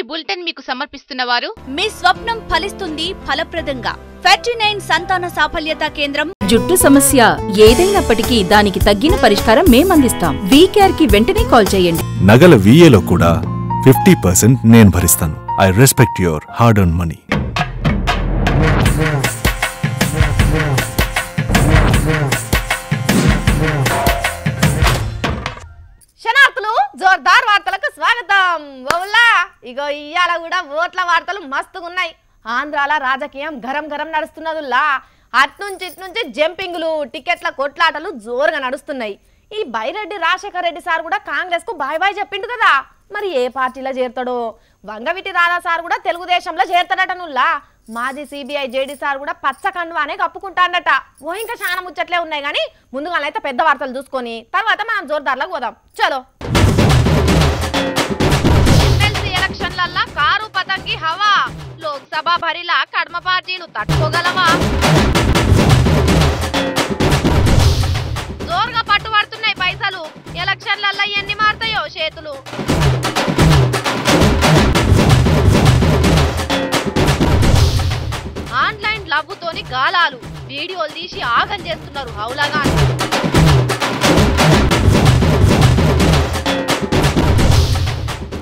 Bulletin మీకు సమర్పిస్తున్న వారు మీ స్వప్నం ఫలిస్తుంది ఫలప్రదంగా. 39 సంతాన సాఫల్యత కేంద్రం. జుట్టు సమస్య ఏదైనప్పటికీ దానికి తగ్గిన పరిష్కారం మేమందిస్తాం. వీకేర్ కి వెంటనే కాల్ చేయండి. నగల VAలో కూడా 50% నేను భరిస్తాను. I respect your hard earn money. శనార్థులు జోర్దార్ వార్తలకు స్వాగతం. ఓలా ఇగో ఇయ్యాల కూడా ఓట్ల వార్తలు మస్తుగున్నాయి. ఆంధ్రాల రాజకీయం గరం గరం నడుస్తున్నదుల్లా. అట్నుంచి ఇట్నుంచి జంపింగ్లు, టికెట్ల కొట్లాటలు జోరుగా నడుస్తున్నాయి. ఈ బైరెడ్డి రాజశేఖర్ రెడ్డి సార్ కూడా కాంగ్రెస్ కు బాయ్ బాయ్ చెప్పిండు కదా. మరి ఏ పార్టీలో చేరుతాడో? వంగవీటి రాధా సార్ కూడా తెలుగుదేశంలో చేరుతాడట. నుల్లా మాజీ CBI JD సార్ కూడా పచ్చ కండువానే కప్పుకుంటాడట. ఓ ఇంకా చాలా ముచ్చట్లే ఉన్నాయి కానీ ముందుగానైతే పెద్ద వార్తలు చూసుకొని తర్వాత మనం జోర్దార్లకు పోదాం. చలో. ఎమ్మెల్సీ ఎలక్షన్లల్లా కారు పతంగి హవా. లోక్సభ బరిలా కడమ పార్టీలు తట్టుకోగలవా? జోరుగా పట్టుబడుతున్నాయి పైసలు. ఎలక్షన్లల్లా ఎన్ని మారుతాయో చేతులు. ఆన్లైన్ లవ్వుతోని గాలాలు, వీడియోలు తీసి ఆగం చేస్తున్నారు హౌలాగా.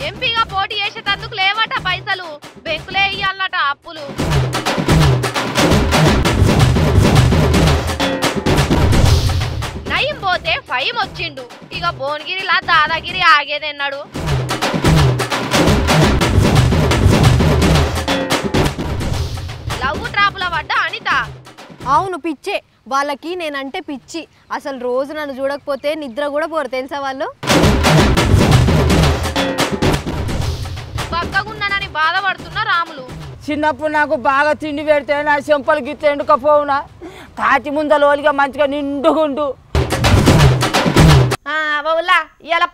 ఎంపీగా పోటీ చేసేటందుకు లేవట పైసలు, బెంకులే ఇయ్యాలట అప్పులు. నయం పోతే ఫైమ్ వచ్చిండు. ఇక భువనగిరిలా దాదాగిరి ఆగేదన్నాడు. లవ్ ట్రాపుల పడ్డ అనిత. అవును పిచ్చే, వాళ్ళకి నేనంటే పిచ్చి. అసలు రోజు నన్ను చూడకపోతే నిద్ర కూడా పోరు తెలుసా వాళ్ళు. పక్కగున్నానని బాధపడుతున్న రాములు. చిన్నప్పుడు నాకు బాగా తిండి పెడితే నా చెంపలు గిట్ల ఎండుకపోవునా, కాటి ముందలోలిగా మంచిగా నిండుగుండు. బావులా ఇలా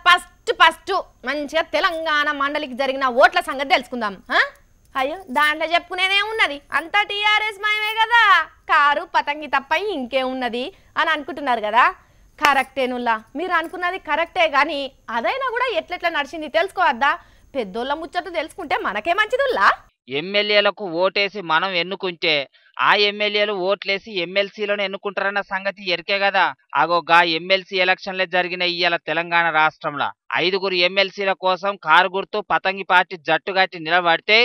ఫస్ట్ మంచిగా తెలంగాణ మండలికి జరిగిన ఓట్ల సంగతి తెలుసుకుందాం. అయ్యో దాంట్లో చెప్పుకునేనే ఉన్నది, అంతా TRS మయమే కదా. కారు పతంగి తప్ప ఇంకేమున్నది అని అనుకుంటున్నారు కదా. కరెక్టేనుల్లా, మీరు అనుకున్నది కరెక్టే. కానీ అదైనా కూడా ఎట్లెట్లా నడిచింది తెలుసుకోవద్దా? పెద్దోళ్ళ ముచ్చట్లు తెలుసుకుంటే మనకే మంచిదుల్లా. ఎమ్మెల్యేలకు ఓటేసి మనం ఎన్నుకుంటే ఆ ఎమ్మెల్యేలు ఓట్లేసి ఎమ్మెల్సీలను ఎన్నుకుంటారన్న సంగతి ఎరికే కదా. అగోగా ఎమ్మెల్సీ ఎలక్షన్లే జరిగిన ఇయ్యాల తెలంగాణ రాష్ట్రంలో 5గురు ఎమ్మెల్సీల కోసం కారు గుర్తు పతంగి పార్టీ జట్టుగట్టి నిలబడితే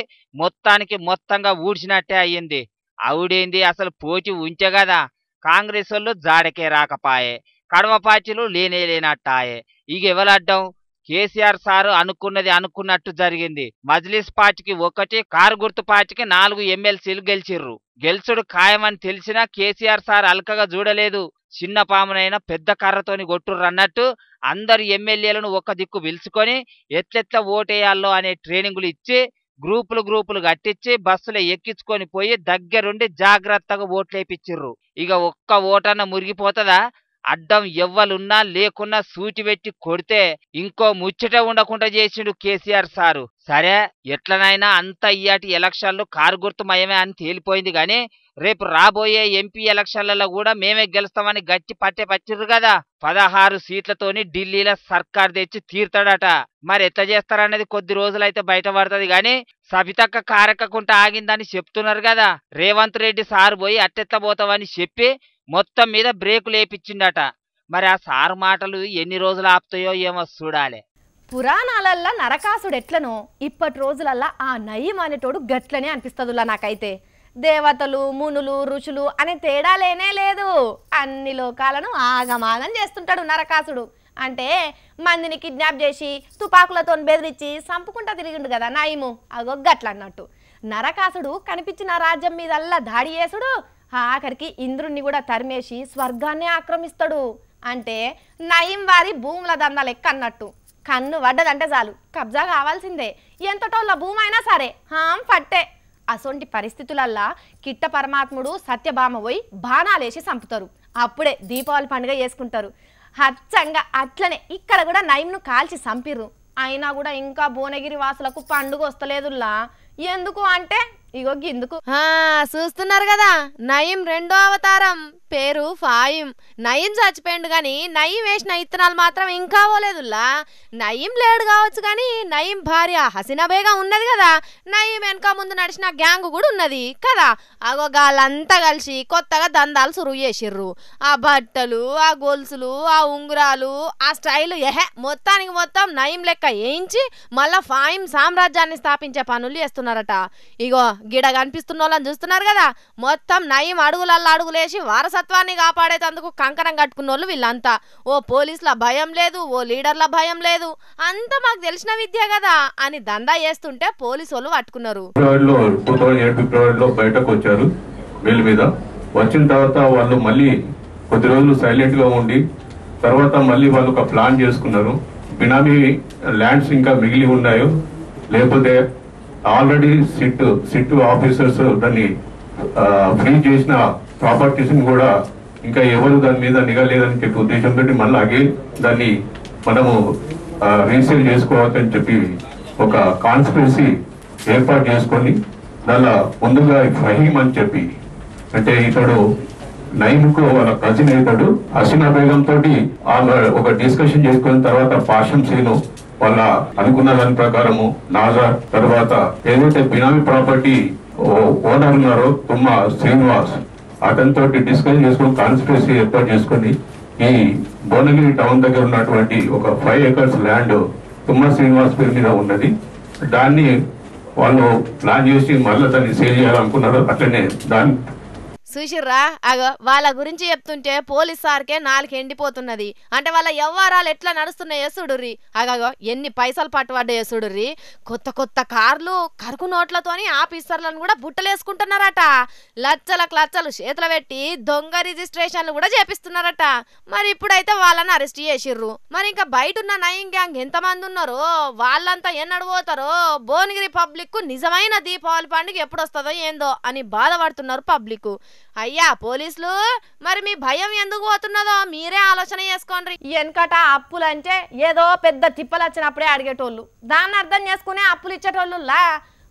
మొత్తంగా ఊడ్చినట్టే అయ్యింది. అవుడేంది, అసలు పోటీ ఉంటే కదా కాంగ్రెస్ వాళ్ళు జాడకే రాకపాయే, కడవ పార్టీలు లేనట్టాయే. ఇక ఎవరడ్డం? కేసీఆర్ సారు అనుకున్నది అనుకున్నట్టు జరిగింది. మజ్లిస్ పార్టీకి 1, కారు గుర్తు పార్టీకి 4 ఎమ్మెల్సీలు గెలిచిర్రు. గెలుచుడు ఖాయమని తెలిసినా కేసీఆర్ సార్ అల్కగా చూడలేదు. చిన్న పామునైనా పెద్ద కర్రతోని కొట్టుర్రన్నట్టు అందరు ఎమ్మెల్యేలను ఒక దిక్కు పిలుచుకొని ఎట్లెట్లా ఓటేయాలో అనే ట్రైనింగులు ఇచ్చి గ్రూపులు కట్టించి బస్సులో ఎక్కించుకొని పోయి దగ్గరుండి జాగ్రత్తగా ఓట్లేపిచ్చిర్రు. ఇక ఒక్క ఓటన్న మురిగిపోతుందా? అడ్డం ఎవ్వలున్నా లేకున్నా సూటి పెట్టి కొడితే ఇంకో ముచ్చట ఉండకుండా చేసిండు కేసీఆర్ సారు. సరే ఎట్లనైనా అంత ఇయ్యాటి ఎలక్షన్లు కారు గుర్తుమయమే అని తేలిపోయింది. గాని రేపు రాబోయే MP ఎలక్షన్లలో కూడా మేమే గెలుస్తామని గట్టి పట్టిర్రు కదా. 16 సీట్లతోని ఢిల్లీలో సర్కార్ తెచ్చి తీర్తాడట. మరి ఎట్లా చేస్తారన్నది కొద్ది రోజులైతే బయటపడుతుంది. గాని సబితక్క కారెక్కకుంటా ఆగిందని చెప్తున్నారు కదా. రేవంత్ రెడ్డి సారు పోయి అట్టెట్లా పోతావని చెప్పి మొత్తం మీద బ్రేకులు వేపించిండట. మరి ఆ సారు మాటలు ఎన్ని రోజులు ఆపుతాయో ఏమో చూడాలి. పురాణాలల్లా నరకాసుడు ఎట్లనో ఇప్పటి రోజులల్లా ఆ నయం అనేటోడు గట్లనే అనిపిస్తుందిలా నాకైతే. దేవతలు, మునులు, ఋషులు అనే తేడా లేనే లేదు. అన్ని లోకాలను ఆగమాగం చేస్తుంటాడు నరకాసుడు. అంటే మందిని కిడ్నాప్ చేసి తుపాకులతో బెదిరించి సంపుకుంటా తిరిగిండు కదా నయము. అగో గట్లన్నట్టు నరకాసుడు కనిపించిన రాజ్యం మీదల్లా దాడి చేసుడు, ఆఖరికి ఇంద్రుణ్ణి కూడా తరిమేసి స్వర్గాన్ని ఆక్రమిస్తాడు. అంటే నయం వారి భూముల దందా లెక్క అన్నట్టు. కన్ను పడ్డదంటే చాలు కబ్జా కావాల్సిందే, ఎంతటోళ్ళ భూమి అయినా సరే పట్టే. అసొంటి పరిస్థితులల్లా కిట్ట పరమాత్ముడు సత్యభామ పోయి బాణాలేసి చంపుతారు. అప్పుడే దీపావళి పండుగ చేసుకుంటారు. హచ్చంగా అట్లనే ఇక్కడ కూడా నయంను కాల్చి చంపిర్రు. అయినా కూడా ఇంకా భువనగిరి వాసులకు పండుగ వస్తలేదుల్లా. ఎందుకు అంటే ఇగో గిందుకు. చూస్తున్నారు కదా నయం రెండో అవతారం. పేరు ఫాయిం. నయీం చచ్చిపోయిండు గాని నయీం వేసిన ఇత్తనాలు మాత్రం ఇంకా పోలేదుల్లా. నయీం లేడు కావచ్చు కానీ నయీం భార్య హసీనా బేగం ఉన్నది కదా, నయీం వెనక ముందు నడిచిన గ్యాంగ్ కూడా ఉన్నది కదా. అగో గాళ్ళంతా కలిసి కొత్తగా దందాలు సురువు చేసిర్రు. ఆ బట్టలు, ఆ గొలుసులు, ఆ ఉంగురాలు, ఆ స్టైలు మొత్తానికి మొత్తం నయీం లెక్క వేయించి మళ్ళా ఫాయిం సామ్రాజ్యాన్ని స్థాపించే పనులు చేస్తున్నారట. ఇగో గిడ కనిపిస్తున్న వాళ్ళని చూస్తున్నారు కదా, మొత్తం నయీం అడుగులల్లా అడుగులేసి వారసత్వాన్ని కాపాడేటందుకు కంకణం కట్టుకున్న వాళ్ళు వీళ్ళంతా. ఓ పోలీసుల భయం లేదు, ఓ లీడర్ల భయం లేదు, అంతా మాకు తెలిసిన విద్య కదా అని దందా చేస్తుంటే పోలీసు వాళ్ళు పట్టుకున్నారు. ఫిబ్రవరిలో 2008 ఫిబ్రవరిలో బయటకు వచ్చారు వీళ్ళ మీద. వచ్చిన తర్వాత వాళ్ళు మళ్ళీ కొద్ది రోజులు సైలెంట్ గా ఉండి తర్వాత మళ్ళీ వాళ్ళు ఒక ప్లాన్ చేసుకున్నారు. బినామీ ల్యాండ్స్ ఇంకా మిగిలి ఉన్నాయో లేకపోతే ఆల్రెడీ సిట్ ఆఫీసర్స్ దాన్ని ఫ్రీ చేసిన ప్రాపర్టీస్ కూడా ఇంకా ఎవరు దాని మీద నిఘా లేదని చెప్పి ఉద్దేశంతో మళ్ళీ అగైన్ దాన్ని మనము రీసేల్ చేసుకోవచ్చని చెప్పి ఒక కాన్స్పిరసీ ఏర్పాటు చేసుకొని దానిలో ముందుగా ఫహీం అని చెప్పి, అంటే ఇతడు నయీంకు వాళ్ళ కజిన్ అవుతాడు. హసీనా బేగం తోటి ఆమె ఒక డిస్కషన్ చేసుకున్న తర్వాత పాషం సీను వాళ్ళ అనుకున్న దాని ప్రకారము నాజర్ తర్వాత ఏదైతే బినామీ ప్రాపర్టీ ఓనర్ ఉన్నారో తుమ్మ శ్రీనివాస్ అతనితో డిస్కషన్ చేసుకుని కాన్స్పిరసీ ఏర్పాటు చేసుకుని ఈ భువనగిరి టౌన్ దగ్గర ఉన్నటువంటి ఒక 5 acres ల్యాండ్ తుమ్మ శ్రీనివాస్ పేరు మీద ఉన్నది. దాన్ని వాళ్ళు ప్లాన్ చేసి మళ్ళీ దాన్ని సేల్ చేయాలనుకున్నారు. అట్లనే దాన్ని చూసిర్రా, అగో వాళ్ళ గురించి చెప్తుంటే పోలీస్ సార్కే నాలుగు ఎండిపోతున్నది. అంటే వాళ్ళ వ్యవహారాలు ఎట్లా నడుస్తున్నాయో చూడుర్రి. అగో ఎన్ని పైసలు పట్టుబడ్డాయో చూడుర్రి. కొత్త కొత్త కార్లు, కరుకు నోట్లతోని ఆఫీసర్లను కూడా బుట్టలేసుకుంటున్నారట. లచ్చలకు లచ్చలు చేతులు పెట్టి దొంగ రిజిస్ట్రేషన్లు కూడా చేపిస్తున్నారట. మరి ఇప్పుడైతే వాళ్ళని అరెస్ట్ చేసిర్రు. మరి ఇంకా బయట ఉన్న నయీం గ్యాంగ్ ఎంతమంది ఉన్నారో, వాళ్ళంతా ఎన్నడు పోతారో, భువనగిరి పబ్లిక్ నిజమైన దీపావళి పండుగ ఎప్పుడు వస్తుందో ఏందో అని బాధపడుతున్నారు పబ్లిక్. అయ్యా పోలీసులు, మరి మీ భయం ఎందుకు పోతున్నదో మీరే ఆలోచన చేసుకోండి. వెనకట అప్పులంటే ఏదో పెద్ద తిప్పలు వచ్చినప్పుడే అడిగేటోళ్ళు, దాన్ని అర్థం చేసుకునే అప్పులు ఇచ్చేటోళ్ళులా.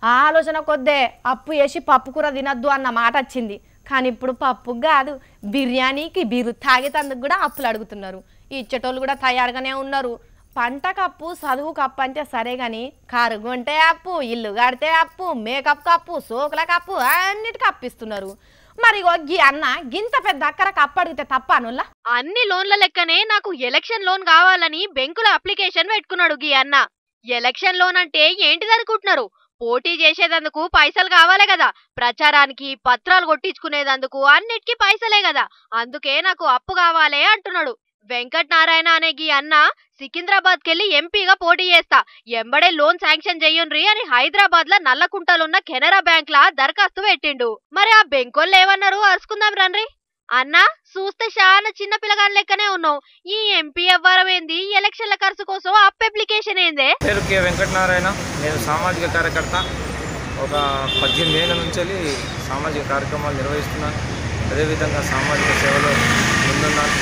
ఆలోచన కొద్దే అప్పు వేసి పప్పు కూర తినద్దు అన్న మాట వచ్చింది. కానీ ఇప్పుడు పప్పు కాదు, బిర్యానీకి బీరు తాగేటందుకు కూడా అప్పులు అడుగుతున్నారు. ఇచ్చేటోళ్ళు కూడా తయారుగానే ఉన్నారు. పంట కప్పు, చదువు కప్పు అంటే సరే గాని కారు కొంటే అప్పు, ఇల్లు కడితే అప్పు, మేకప్ కప్పు, సోకుల కప్పు అన్నిటికీ అప్పిస్తున్నారు. మరి గీ అన్న గింత పెద్ద అక్కరకు అప్పు అడిగితే తప్ప అనుల్లా? అన్ని లోన్ల లెక్కనే నాకు ఎలక్షన్ లోన్ కావాలని బెంకులో అప్లికేషన్ పెట్టుకున్నాడు గీ అన్న. ఎలక్షన్ లోన్ అంటే ఏంటిది అనుకుంటున్నారు? పోటీ చేసేదందుకు పైసలు కావాలి కదా, ప్రచారానికి పత్రాలు కొట్టించుకునేదందుకు అన్నిటికీ పైసలే కదా. అందుకే నాకు అప్పు కావాలే అంటున్నాడు. వెంకట్ నారాయణ అనే గీ అన్న సికింద్రాబాద్ కెళ్లి ఎంపీగా పోటీ చేస్తా, ఎంబడే లోన్ శాంక్షన్ చెయ్యుండ్రి అని హైదరాబాద్ లా నల్లకుంటలున్న కెనరా బ్యాంక్ లా దరఖాస్తు పెట్టిండు. మరి ఆ బెంకోళ్ళు ఏమన్నారు అరుచుకుందాం రండ్రి. అన్న చూస్తే చాలా చిన్న పిల్లగాని లెక్కనే ఉన్నావు. ఈ ఎంపీ వ్యవహారం ఏంది, ఎలక్షన్ల ఖర్చు కోసం అప్ అప్లికేషన్ ఏందే? పేరు కె వెంకట నారాయణ. నేను సామాజిక కార్యకర్త. ఒక 18 ఏళ్ల నుంచి సామాజిక కార్యక్రమాలు నిర్వహిస్తున్నాను. అదేవిధంగా సామాజిక సేవలో ముందున్నాను.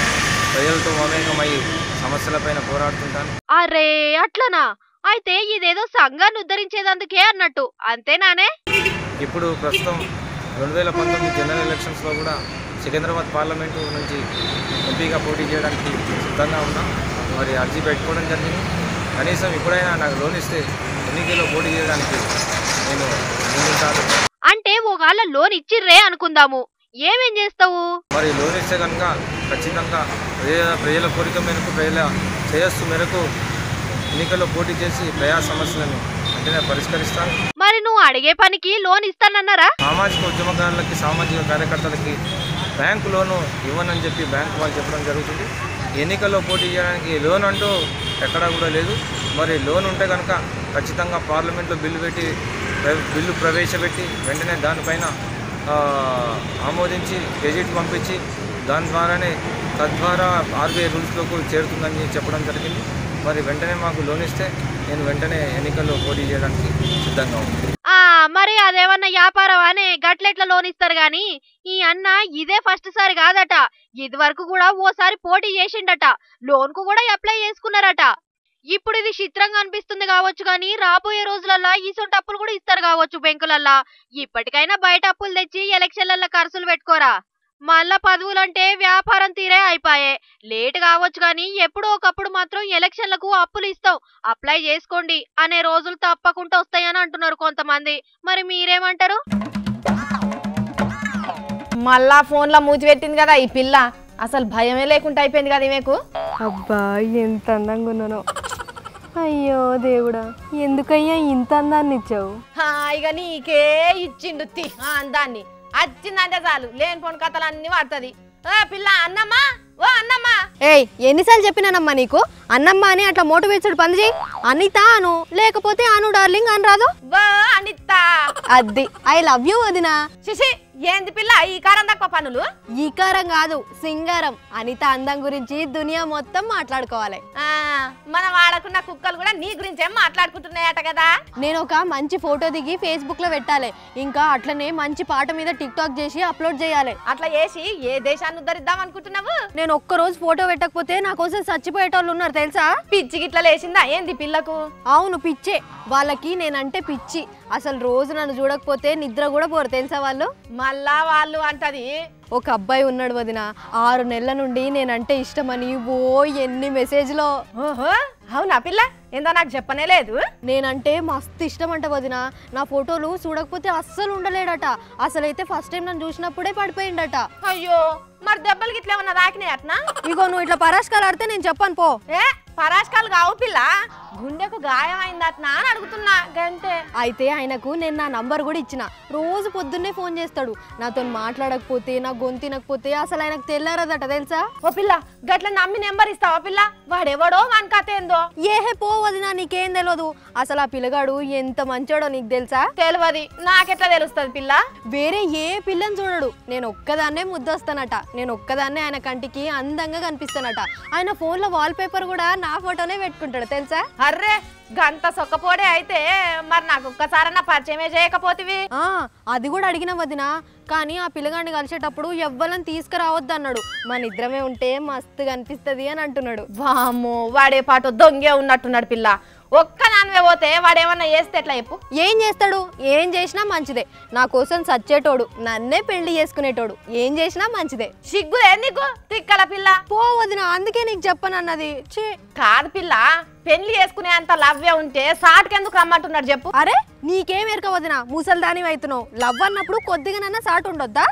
ప్రజలతో మమేకమై సమస్యలపైన పోరాడుతుంటాను. అరే అట్లనా? అయితే ఇదేదో సంఘాన్ని ఉద్ధరించేదందుకే అన్నట్టు, అంతేనానే? ఇప్పుడు ప్రస్తుతం 2019 జనరల్ ఎలక్షన్స్లో కూడా సికింద్రాబాద్ పార్లమెంటు నుంచి ఎంపీగా పోటీ చేయడానికి సిద్ధంగా ఉన్నా. మరి అర్జీ పెట్టుకోవడం జరిగింది. కనీసం ఇప్పుడైనా నాకు లోన్ ఇస్తే ఎన్నికల్లో పోటీ చేయడానికి నేను ముందుంటాను. అంటే ఒకవేళ లోన్ ఇచ్చిర్రే అనుకుందాము, ఏమేం చేస్తావు? మరి లోన్ ఇస్తే కనుక ఖచ్చితంగా ప్రజల కోరిక మేరకు, ప్రజల శ్రేయస్సు మేరకు ఎన్నికల్లో పోటీ చేసి ప్రజా సమస్యలను వెంటనే పరిష్కరిస్తాను. మరి నువ్వు అడిగే పనికి లోన్ ఇస్తానన్నారా? సామాజిక ఉద్యమకారులకి, సామాజిక కార్యకర్తలకి బ్యాంకు లోను ఇవ్వనని చెప్పి బ్యాంకు వాళ్ళు చెప్పడం జరుగుతుంది. ఎన్నికల్లో పోటీ చేయడానికి లోన్ అంటూ ఎక్కడా కూడా లేదు. మరి లోన్ ఉంటే కనుక ఖచ్చితంగా పార్లమెంట్లో బిల్లు ప్రవేశపెట్టి వెంటనే దానిపైన ఆమోదించి గెజిట్ పంపించి దాని ద్వారానే తద్వారా ఆర్బీఐ రూల్స్లోకి చేరుతుందని చెప్పడం జరిగింది. మరి వెంటనే మాకు లోన్ ఇస్తే నేను వెంటనే ఎన్నికల్లో పోటీ చేయడానికి సిద్ధంగా ఉంది. మరి అదేమన్నా వ్యాపారం అనే గట్లెట్ల లోన్ ఇస్తారు గాని, ఈ అన్న ఇదే ఫస్ట్ సారి కాదట, ఇది వరకు కూడా ఓసారి పోటీ చేసిండట, లోన్ కు కూడా అప్లై చేసుకున్నారట. ఇప్పుడు ఇది చిత్రంగా అనిపిస్తుంది కావచ్చు కానీ రాబోయే రోజులల్లా ఈసొంటి అప్పులు కూడా ఇస్తారు కావచ్చు బెంకులల్లా. ఇప్పటికైనా బయట అప్పులు తెచ్చి ఎలక్షన్లల్లో ఖర్చులు పెట్టుకోరా. మళ్ళా పదవులంటే వ్యాపారం తీరే అయిపాయే. లేట్ కావచ్చు కానీ ఎప్పుడో ఒకప్పుడు మాత్రం ఎలక్షన్లకు అప్పులు ఇస్తాం, అప్లై చేసుకోండి అనే రోజులు తప్పకుండా వస్తాయని అంటున్నారు కొంతమంది. మరి మీరేమంటారు? మళ్ళా ఫోన్లో మూతి పెట్టింది కదా ఈ పిల్ల, అసలు భయమే లేకుండా అయిపోయింది కదా ఈమెకు. అబ్బా ఎంత అందంగా ఉన్నానో. అయ్యో దేవుడా, ఎందుకయ్యా ఇంత అందాన్ని ఇచ్చావు? ఇక నీకే ఇచ్చిండు అందాన్ని, వచ్చిందంటే చాలు లేనిపోని కథలు అన్ని పడుతుంది. పిల్ల అన్నమ్మా, ఓ అన్నమ్మా. ఏయ్ ఎన్నిసార్లు చెప్పినానమ్మా నీకు, అన్నమ్మ అని అట్లా మోటివేట్ పని చేయి. అనిత అను, లేకపోతే అను డార్లింగ్ అని రాదు. అనిత అది ఐ లవ్ యూ వదినా. శిశి ఏంది పిల్ల ఈ కారం తక్కువ పనులు? ఈ కారం కాదు, సింగారం. అనిత అందం గురించి దునియా మొత్తం మాట్లాడుకోవాలి. మనం వాడకున్న కుక్కలు కూడా నీ గురించి ఏం మాట్లాడుకుంటున్నాయట కదా. నేను ఒక మంచి ఫోటో దిగి ఫేస్బుక్ లో పెట్టాలి, ఇంకా అట్లనే మంచి పాట మీద టిక్ టాక్ చేసి అప్లోడ్ చేయాలి. అట్లా చేసి ఏ దేశాన్ని ఉద్ధరిద్దాం అనుకుంటున్నావు? నేను ఒక్క రోజు ఫోటో పెట్టకపోతే నా కోసం చచ్చిపోయేటోళ్ళు ఉన్నారు తెలుసా. పిచ్చి గిట్ల లేచిందా ఏంది పిల్లకు? అవును పిచ్చే, వాళ్ళకి నేనంటే పిచ్చి. అసలు రోజు నన్ను చూడకపోతే నిద్ర కూడా పోరు తెలుసా వాళ్ళు. మళ్ళా వాళ్ళు అంటది. ఒక అబ్బాయి ఉన్నాడు వదిన, 6 నెలల నుండి నేనంటే ఇష్టమని ఓ ఎన్ని మెసేజ్లో. ఓహో అవునా పిల్ల, ఏందో నాకు చెప్పనే లేదు. నేనంటే మస్తు ఇష్టం అంట వదిన. నా ఫోటోలు చూడకపోతే అస్సలు ఉండలేడట. అసలైతే ఫస్ట్ టైం నన్ను చూసినప్పుడే పడిపోయిండట. అయ్యో మరి దెబ్బలు గిట్ల ఏమన్నా తాకినాయి అట్నా? ఇగో నువ్వు ఇట్లా పరాష్కాలు ఆడితే నేను చెప్పాను పో. పరాష్కాలు కావు పిల్ల, గుండెకు గాయం అయిందట్నా అని అడుగుతున్నా గంతే. అయితే ఆయనకు నేను నా నంబర్ కూడా ఇచ్చిన. రోజు పొద్దున్నే ఫోన్ చేస్తాడు. నాతో మాట్లాడకపోతే, నా గొంతు తినకపోతే అసలు ఆయనకు తెల్లారదట తెలుసా. ఓ పిల్ల గట్ల నమ్మి నెంబర్ ఇస్తావా పిల్ల? వాడెవడో వాని కథ ఏందో. ఏహే పో వదినా, నీకేం తెలియదు. అసలు ఆ పిల్లగాడు ఎంత మంచోడో నీకు తెలుసా? తెలియదు, నాకెట్లా తెలుస్తుంది పిల్ల? వేరే ఏ పిల్లని చూడడు, నేను ఒక్కదాన్నే ముద్దొస్తానట. నేను ఒక్కదాన్నే ఆయన కంటికి అందంగా కనిపిస్తానట. ఆయన ఫోన్ లో వాల్ పేపర్ కూడా నా ఫోటోనే పెట్టుకుంటాడు తెలుసా. అర్రే గంట సొక్కపోడే అయితే మరి నాకు ఒక్కసారన్నా పరిచయమే చేయకపోతివి. అది కూడా అడిగిన వదిన, కానీ ఆ పిల్లగాడిని కలిసేటప్పుడు ఎవ్వలని తీసుకురావద్దు అన్నాడు. మన ఇద్దరమే ఉంటే మస్తుగా అనిపిస్తుంది అని అంటున్నాడు. వామ్మో వాడే పాటు దొంగే ఉన్నట్టున్నాడు పిల్ల. ఒక్క నాన్వే పోతే వాడేమన్నా చేస్తే ఎట్లా చెప్పు? ఏం చేస్తాడు? ఏం చేసినా మంచిదే. నా కోసం సచ్చేటోడు, నన్నే పెళ్లి చేసుకునేటోడు, ఏం చేసినా మంచిదే. సిగ్గులే నీకు తిక్కల పిల్ల? పో వదిన, అందుకే నీకు చెప్పనన్నది. కాదు పిల్ల, పెళ్లి చేసుకునే అంత లవ్వే ఉంటే సాటుకెందుకు రమ్మంటున్నాడు చెప్పు? అరే నీకేం ఎరక వదిన, ముసల్దాని అవుతున్నావు. లవ్ అన్నప్పుడు కొద్దిగానన్నా సాటు ఉండొద్దా?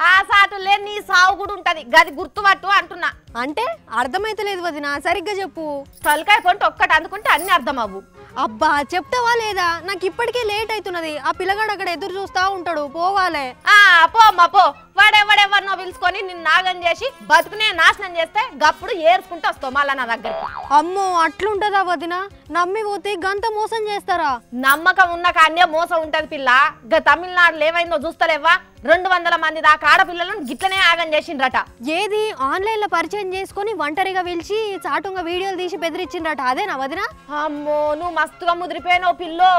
ఆ సాటులే నీ సావు కూడా ఉంటది, గది గుర్తుపట్టు అంటున్నా. అంటే అర్థమైతలేదు వదిన, సరిగ్గా చెప్పు. తలకాయ పొంటి ఒక్కటి అందుకుంటే అన్ని అర్థం అవ్వు. అబ్బా చెప్తావా లేదా? నాకు ఇప్పటికే లేట్ అవుతున్నది. ఆ పిల్లగాడు అక్కడ ఎదురు చూస్తా ఉంటాడు, పోవాలే. పోమ్మా పో. వాడెవడెవరినో పిలుచుకొని నిన్ను నాగం చేసి బతుకునే నాశనం చేస్తే గప్పుడు ఏర్చుకుంటూ వస్తావు మళ్ళా నా దగ్గరికి. అమ్మో అట్లుంటదా వదిన? నమ్మి పోతే గంత మోసం చేస్తారా? నమ్మకం ఉన్న కాన్నే మోసం ఉంటది పిల్ల. తమిళనాడులో ఏమైందో చూస్తలేవా? 200 మంది దాకా ఆడపిల్లలను గిట్లనే ఆగం చేసిండ్రట. ఏది ఆన్లైన్ లో పరిచయం చేసుకుని ఒంటరిగా పిలిచి చాటుగా వీడియోలు తీసి బెదిరించిండ్రట, అదేనా వదిన? అమ్మో నువ్వు మస్తుగా ముదిరిపోయినావు పిల్లో.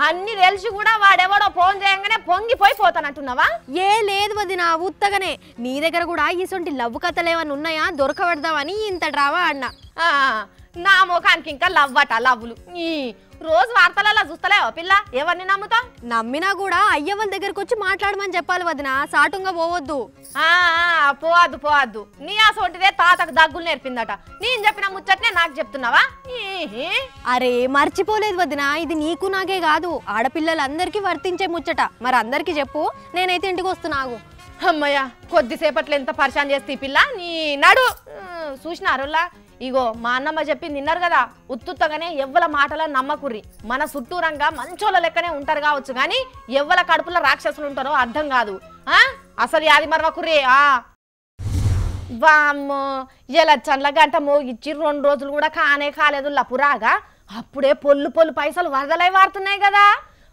అన్ని తెలిసి కూడా వాడెవడో ఫోన్ చేయగానే పొంగిపోయి పోతానంటున్నావా? ఏ లేదు వదిన, ఉత్తగానే. నీ దగ్గర కూడా ఇసొంటి లవ్ కథలు ఏమన్నా ఉన్నాయా దొరకబడదామని ఇంత డ్రామా అన్నా. నా ముఖానికి ఇంకా లవ్వట లవ్వులు. రోజు వార్తలలో చూస్తలేవా పిల్ల? ఎవరిని నమ్ముతా? నమ్మినా కూడా అయ్యవల దగ్గరకు వచ్చి మాట్లాడమని చెప్పాలి వదిన, సాటుగా పోవద్దు. పోవద్దు పోవద్దు. నీ అసోంటిదే తాతకు దగ్గులు నేర్పిందట. నేను చెప్పిన ముచ్చట్నే నాకు చెప్తున్నావా? అరే మర్చిపోలేదు వదిన, ఇది నీకు నాకే కాదు, ఆడపిల్లలందరికీ వర్తించే ముచ్చట. మరి అందరికి చెప్పు, నేనైతే ఇంటికి వస్తున్నాగు. అమ్మయ్య కొద్దిసేపట్లో ఎంత పరిశాన్ చేస్తే పిల్ల నీ నడు. చూసినారులా ఇగో మా అన్నమ్మ చెప్పింది విన్నారు కదా, ఉత్తుత్తగానే ఎవ్వల మాటల నమ్మకుర్రి. మన చుట్టూరంగా మంచోళ్ళ లెక్కనే ఉంటారు కావచ్చు కానీ ఎవ్వల కడుపుల రాక్షసులు ఉంటారో అర్థం కాదు. అసలు యాది మరవకుర్రి. వామ్మో ఎలచ్చన్ల గంట మోగిచ్చి 2 రోజులు కూడా కానే కాలేదు లపురాగా, అప్పుడే పొల్లు పైసలు వరదలై వారుతున్నాయి కదా.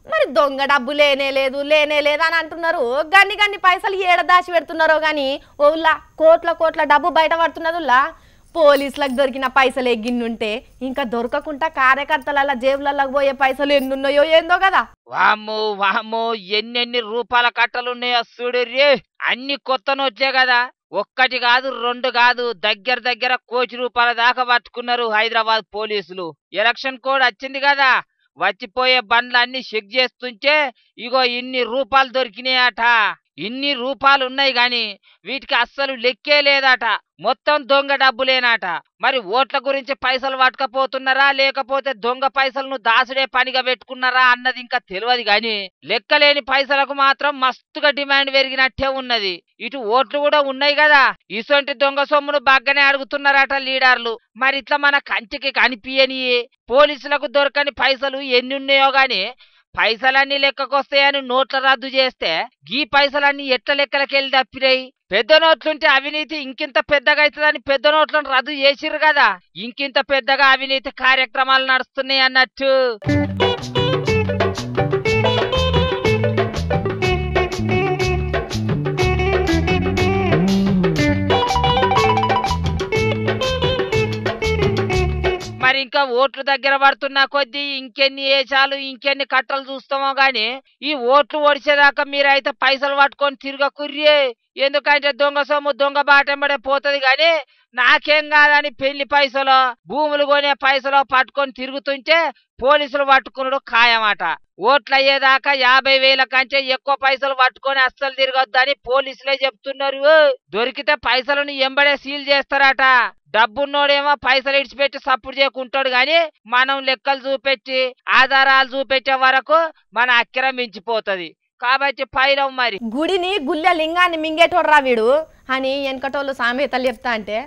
మరి దొంగ డబ్బు లేనే లేదు అని అంటున్నారు. గన్ని పైసలు ఏడ దాచి పెడుతున్నారో గాని ఓల్లా కోట్ల డబ్బు బయట పడుతున్నదిలా. పోలీసులకు దొరికిన పైసలు ఎగ్గిన్నుంటే ఇంకా దొరకకుండా కార్యకర్తల జేబులకు పోయే పైసలు ఎన్నున్నాయో ఏందో కదా. వామ్మో ఎన్నెన్ని రూపాయల కట్టలున్నాయో చూడర్రే. అన్ని కొత్త నోట్లే కదా, ఒక్కటి కాదు 2 కాదు, దగ్గర 1 కోటి రూపాయల దాకా పట్టుకున్నారు హైదరాబాద్ పోలీసులు. ఎలక్షన్ కోడ్ వచ్చింది కదా, వచ్చిపోయే బండ్లన్నీ చెక్ చేస్తుంటే ఇగో ఇన్ని రూపాయలు దొరికినాయట. ఇన్ని రూపాలు ఉన్నాయి గాని వీటికి అస్సలు లెక్కే లేదట. మొత్తం దొంగ డబ్బులేనాట. మరి ఓట్ల గురించి పైసలు పట్టుకపోతున్నారా లేకపోతే దొంగ పైసలను దాసుడే పనిగా పెట్టుకున్నారా అన్నది ఇంకా తెలియదు గాని లెక్కలేని పైసలకు మాత్రం మస్తుగా డిమాండ్ పెరిగినట్టే ఉన్నది. ఇటు ఓట్లు కూడా ఉన్నాయి కదా, ఇసొంటి దొంగ సొమ్మును బాగానే అడుగుతున్నారట లీడర్లు. మరి ఇట్లా మన కంటికి కనిపించని పోలీసులకు దొరకని పైసలు ఎన్ని ఉన్నాయో గాని పైసలన్నీ లెక్కకొస్తాయని నోట్ల రద్దు చేస్తే గీ పైసలన్నీ ఎట్ల లెక్కలకెళ్ళి తప్పినాయి. పెద్ద నోట్లుంటే అవినీతి ఇంకింత పెద్దగా అవుతుందని పెద్ద నోట్లను రద్దు చేసిర్రు కదా, ఇంకింత పెద్దగా అవినీతి కార్యక్రమాలు నడుస్తున్నాయి అన్నట్టు. మరి ఇంకా ఓట్లు దగ్గర పడుతున్న కొద్దీ ఇంకెన్ని ఏచాలు ఇంకెన్ని కట్టలు చూస్తామో గాని ఈ ఓట్లు ఓడిచేదాకా మీరైతే పైసలు పట్టుకొని తిరగకుర్రే. ఎందుకంటే దొంగ సొమ్ము దొంగ బాటెంబడే పోతుంది గాని నాకేం కాదని పెళ్లి పైసలో భూములు కొనే పైసలో పట్టుకొని తిరుగుతుంటే పోలీసులు పట్టుకున్నాడు ఖాయమాట. ఓట్లు అయ్యేదాకా 50,000 కంటే ఎక్కువ పైసలు పట్టుకొని అస్సలు తిరగొద్దని పోలీసులే చెప్తున్నారు. దొరికితే పైసలను ఎంబడే సీల్ చేస్తారట. డబ్బున్నోడేమో పైసలు ఇడిచిపెట్టి సప్పుడు చేయకుంటాడు గాని మనం లెక్కలు చూపెట్టి ఆధారాలు చూపెట్టే వరకు మన అక్కిరం మించిపోతుంది. కాబట్టి పైరం మరి గుడిని గుళ్ళ లింగాన్ని మింగేటోడ్రా వీడు అని వెనకటోళ్ళు సామెతలు చెప్తా అంటే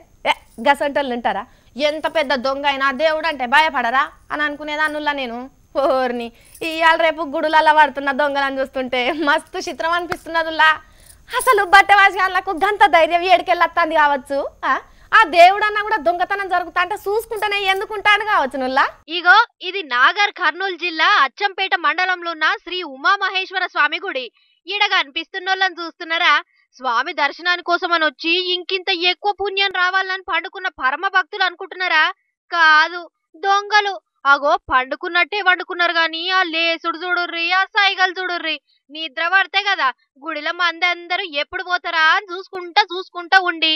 గసంటోళ్ళు ఉంటారా? ఎంత పెద్ద దొంగ అయినా దేవుడు అంటే భయపడరా అని అనుకునేదాన్నుల్లా నేను. ఓర్ని ఇవాళ రేపు గుడులలా పడుతున్న దొంగలను చూస్తుంటే మస్తు చిత్రం అనిపిస్తున్నదుల్లా. అసలు బట్టవాసిగాళ్ళకు గంత ధైర్యం ఏడికెళ్ళొస్తుంది కావచ్చు. ఆ దేవుడన్నా కూడా దొంగతనం జరుగుతా అంటే చూసుకుంటేనే ఎందుకుంటాను కావచ్చు నుల్లా. ఇగో ఇది నాగర్ కర్నూలు జిల్లా అచ్చంపేట మండలంలో ఉన్న శ్రీ ఉమామహేశ్వర స్వామి గుడి. ఈడ కనిపిస్తున్నోళ్ళని చూస్తున్నారా? స్వామి దర్శనాని కోసమని వచ్చి ఇంకింత ఎక్కువ పుణ్యం రావాలని పండుకున్న పరమ భక్తులు అనుకుంటున్నారా? కాదు, దొంగలు. అగో పండుకున్నట్టే వండుకున్నారు గాని ఆ లేసుడు చూడుర్రి, ఆ సైగలు చూడుర్రి. నిద్ర పడితే కదా గుడిలో మంది అందరూ ఎప్పుడు పోతారా అని చూసుకుంటా ఉండి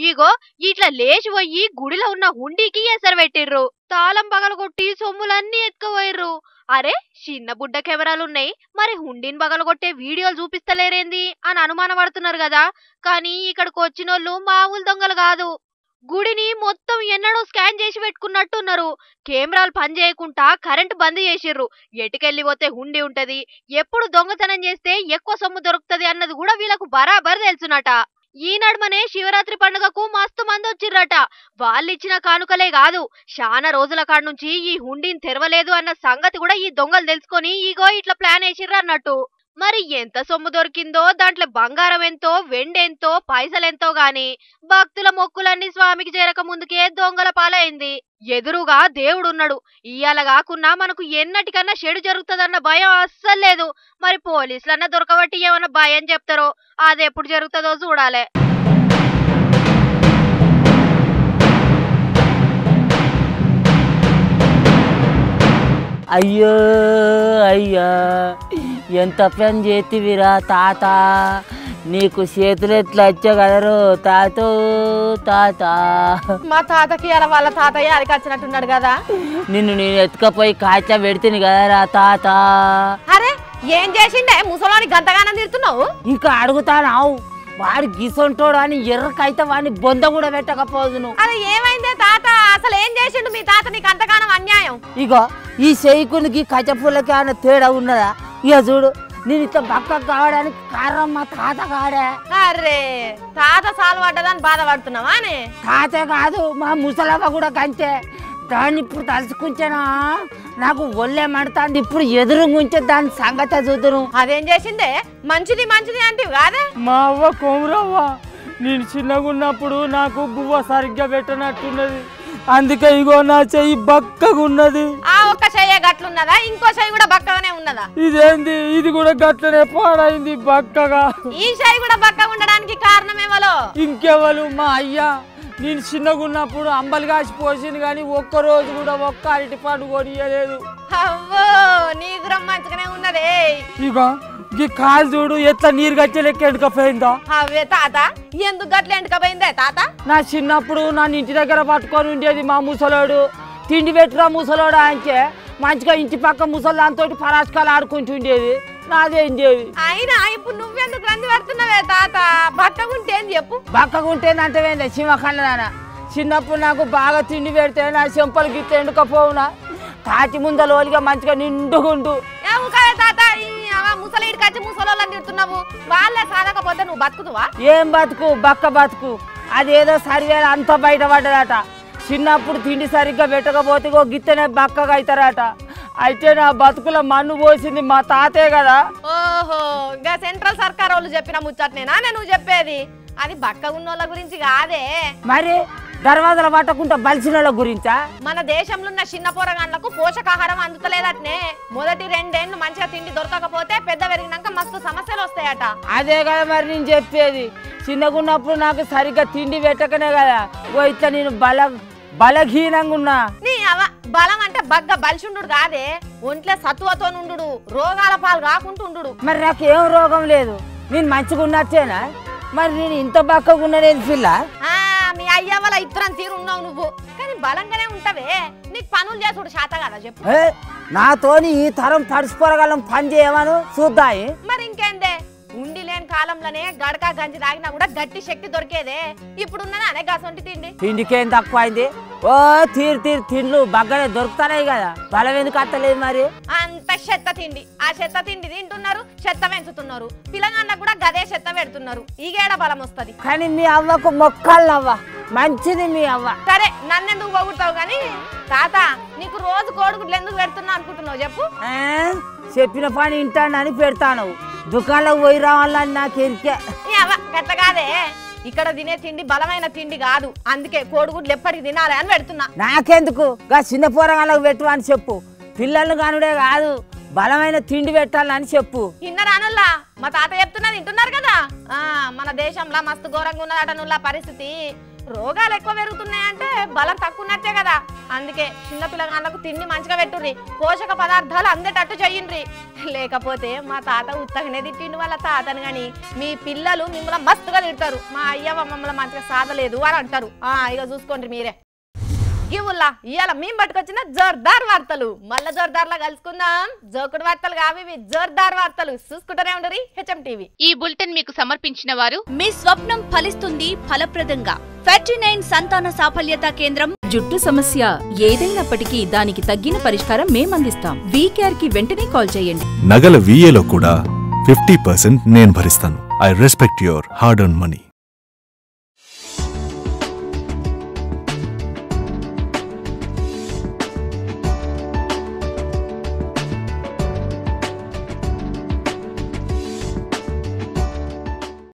ఇగో ఇట్లా లేచి పోయి గుడిలో ఉన్న హుండీకి ఎసరు పెట్టిర్రు. తాళం పగలగొట్టి సొమ్ములన్నీ ఎత్తుకుపోయిర్రు. అరే చిన్న బుడ్డ కెమెరాలున్నాయి, మరి హుండీని పగలగొట్టే వీడియోలు చూపిస్తలేరేంది అని అనుమాన పడుతున్నారు కదా. కానీ ఇక్కడికి వచ్చినోళ్ళు మామూలు దొంగలు కాదు. గుడిని మొత్తం ఎన్నడో స్కాన్ చేసి పెట్టుకున్నట్టున్నారు. కెమెరాలు పని చేయకుండా కరెంటు బంద్ చేసిర్రు. ఎటుకెళ్ళి పోతే హుండీ ఉంటది, ఎప్పుడు దొంగతనం చేస్తే ఎక్కువ సొమ్ము దొరుకుతది అన్నది కూడా వీళ్ళకు బరాబర్ తెలుసునట. ఈ నడుమనే శివరాత్రి పండుగకు మస్తు మంది వచ్చిర్రట. వాళ్ళిచ్చిన కానుకలే కాదు, చాలా రోజుల కాడ నుంచి ఈ హుండీని తెరవలేదు అన్న సంగతి కూడా ఈ దొంగలు తెలుసుకొని ఇగో ఇట్లా ప్లాన్ వేసిర్రు అన్నట్టు. మరి ఎంత సొమ్ము దొరికిందో, దాంట్లో బంగారం ఎంతో, వెండెంతో, పైసలెంతో గాని భక్తుల మొక్కులన్నీ స్వామికి చేరక ముందుకే దొంగల పాలైంది. ఎదురుగా దేవుడున్నాడు. ఇయ్యాల కాకున్నా మనకు ఎన్నటికన్నా చెడు జరుగుతుందన్న భయం అస్సలు లేదు. మరి పోలీసులన్నా దొరకబట్టి ఏమన్నా భయం చెప్తారో, అది ఎప్పుడు జరుగుతుందో చూడాలి. అయ్యో అయ్యా, ఎంత పని చేతివిరా తాత, నీకు చేతులు ఎట్లా వచ్చా కదరు తాత. మా తాతకి అలా వాళ్ళ తాతయ్య అరికి వచ్చినట్టున్నాడు కదా. నిన్ను నేను ఎత్తుకపోయి కాచా పెడితేని కదరా తాత. అరే ఏం చేసిండే ముసలాని గంతగానం తిడుతున్నావు? ఇంకా అడుగుతానావు, వాడు గిసొంటోడు అని ఎర్రకైతే వాడిని బొంద కూడా పెట్టకపోదును. అది ఏమైందే తాత? అసలు ఏం చేసిండు మీ తాత నీకు అంతగానం అన్యాయం? ఇగో ఈ శైకునికి కచ్చపుల్లకి ఏమైనా తేడా ఉన్నదా? ఇక చూడు, నేను ఇంత బక్క కావడానికి కారణం మా తాత కాడే. అరే తాత సాలు పడ్డదని బాధపడుతున్నావా? తాత కాదు, మా ముసలవ్వ కూడా కంటే. దాన్ని ఇప్పుడు తలుచుకుంటేనా నాకు ఒళ్ళే మండుతుంది. ఇప్పుడు ఎదురుగుంచే దాని సంగతి చూద్దును. అదేం చేసిందే? మంచిది అంటే కాదే. మా అవ్వ కోమరవ్వ, నేను చిన్నగా ఉన్నప్పుడు నాకు గువ్వ సరిగ్గా పెట్టనట్టున్నది. అందుకే ఇగో నా చెయ్యి బక్కగా ఉన్నది. ఆ ఒక్క చెయ్య గట్లున్నదా? ఇంకో చెయ్యి కూడా బక్కగానే ఉన్నదా? ఇదేంది, ఇది కూడా గట్లనే పాడైంది బక్కగా. ఈ చెయ్యి కూడా బక్కగా ఉండడానికి కారణం ఏమలో? ఇంకెవరు? మా అయ్యా. నేను చిన్నగా ఉన్నప్పుడు అంబలి కాసి పోసింది కానీ ఒక్కరోజు కూడా ఒక్క అరటి పండు కొనియలేదు. అవ్వో నీకు మంచిగానే ఉన్నదే. ఇగో ఈ కాలు చూడు ఎట్లా నీరు గచ్చే లెక్క ఎండుకపోయిందో. అవే తాత, ఎందుకు గట్ల ఎండుకపోయిందే తాత? నా చిన్నప్పుడు నన్ను ఇంటి దగ్గర పట్టుకొని ఉండేది మా ముసలోడు. తిండి పెట్టురా ముసలోడు అంటే మంచిగా ఇంటి పక్క ముసలాంతో పరాచకాలు ఆడుకుంటుండేది. నాదేం చేయి. అయినా ఇప్పుడు నువ్వెందుకు రంది పడుతున్నావే తాత? బక్కగుంటే ఏం చెప్పు? బక్కగుంటేనంటే సింహకళ్ళ చిన్నప్పుడు నాకు బాగా తిండి పెడితే నా చెంపలు గిట్ట ఎండుకపోవునా తాటి ముందలోలిగా మంచిగా నిండుగుండు. తాత ముసలిడికి వచ్చి ముసలోళ్ళని తిడుతున్నావు. వాళ్ళే సాధకపోతే నువ్వు బతుకుతువా? ఏం బతుకు బక్క బతుకు. అదేదో సరివేళ అంతా బయటపడ్డదట. చిన్నప్పుడు తిండి సరిగ్గా పెట్టకపోతే గిత్తనే బక్కగా అవుతారట. అయితే నా బతుకుల మన్ను పోసింది మా తాతే కదా. ఓహో ఇంకా సెంట్రల్ సర్కార్ వాళ్ళు చెప్పిన ముచ్చట్నేనా నువ్వు చెప్పేది? అది బక్క ఉన్నోళ్ళ గురించి కాదే. మరి దర్వాజలు పట్టకుండా బలిసిన గురించా? మన దేశంలో ఉన్న చిన్న పోరగాండ్లకు పోషకాహారం అందుతలేదట్నే. మొదటి 2 ఏళ్ళు మంచిగా తిండి దొరకకపోతే పెద్ద పెరిగినాక మస్తు సమస్యలు వస్తాయట. అదే కదా మరి నేను చెప్పేది. చిన్నగున్నప్పుడు నాకు సరిగ్గా తిండి పెట్టకనే కదా ఇట్లా నేను బలహీనంగా ఉన్నా. నీ బలం అంటే బగ్గ బలిచుండు కాదే, ఒంట్లో సత్తువతో నుండు, రోగాల పాలు కాకుండా ఉండు. మరి నాకేం రోగం లేదు, నేను మంచిగా ఉన్నట్టేనా? మరి నేను ఇంత బక్కగా ఉన్నది పిల్ల? మీ అయ్య వాళ్ళ ఇద్దరం తీరున్నావు నువ్వు, కానీ బలంగానే ఉంటావే. నీకు పనులు చేసుడు శాత కదా చెప్పు. నాతోని ఈ తరం తడిసిపోరగలం పని చేయమను చూద్దాయి. మరి ఇంకేందే, ఉండి లేని కాలంలోనే గడక గంజి తాగినా కూడా గట్టి శక్తి దొరికేదే. ఇప్పుడు ఉన్నదా అనే గసొంటి తిండి? తిండికేం తక్కువ అయింది. ఓ తీరు తిండ్లు బగ్గనే దొరుకుతాయి కదా, బలం ఎందుకు అత్తలేదు మరి? అంత చెత్త తిండి, ఆ చెత్త తిండి తింటున్నారు, చెత్త పెంచుతున్నారు. పిల్లగాళ్ళకు కూడా గదే చెత్త పెడుతున్నారు. ఈగేడ బలం వస్తుంది? కానీ మీ అవ్వకు మొక్కలు అవ్వ మంచిది మీ అవ్వ. సరే నన్నెందుకు పొగుడతావు కానీ తాత, నీకు రోజు కోడిగుడ్లు ఎందుకు పెడుతున్నా అనుకుంటున్నావు చెప్పు? చెప్పిన పని వింటానని పెడతాను. దుకాణంలోకి పోయి రావాలని నాకు ఎరికే. గట్ల కాదే, ఇక్కడ తినే తిండి బలమైన తిండి కాదు, అందుకే కోడిగుడ్లు ఎప్పటికి తినాలి అని పెడుతున్నా. నాకెందుకు గా చిన్న పోరగాళ్ళకు పెట్టు అని చెప్పు. పిల్లలు కానుడే కాదు, బలమైన తిండి పెట్టాలని చెప్పు. ఇన్నరానుల్లా మా తాత చెప్తున్నది వింటున్నారు కదా. మన దేశంలో మస్తు ఘోరంగా ఉన్నదట నుల్లా పరిస్థితి. రోగాలు ఎక్కువ పెరుగుతున్నాయంటే బలం తక్కువ ఉన్నట్టే కదా. అందుకే చిన్న పిల్లగాళ్ళకు తిండి మంచిగా పెట్టుర్రి, పోషక పదార్థాలు అందేటట్టు చెయ్యండ్రి. లేకపోతే మా తాత ఉత్తగానే తిట్టిండు వాళ్ళ తాతను గాని మీ పిల్లలు మిమ్మల్ని మస్తుగా తిడతారు. మా అయ్యవ మమ్మల్ని మంచిగా సాధలేదు అని అంటారు. ఇక చూసుకోండి మీరే. ఇవుల్లా ఇవాళ మేము పట్టుకొచ్చిన జోర్దార్ వార్తలు. మళ్ళా జోర్దార్లా కలుసుకుందాం. జోకుడు వార్తలు కావి జోర్దార్ వార్తలు. చూసుకుంటూనే ఉండరు హెచ్ఎం టీవీ. ఈ బులెటిన్ మీకు సమర్పించిన వారు మీ స్వప్నం ఫలిస్తుంది ఫలప్రదంగా. 39 సంతాన సాఫల్యత కేంద్రం. జుట్టు సమస్య ఏదైనప్పటికీ దానికి తగ్గిన పరిష్కారం మేమందిస్తాం. వీకేఆర్ కి వెంటనే కాల్ చేయండి. నగల VA లో కూడా 50% నేను భరిస్తాను. I respect your hard earn money.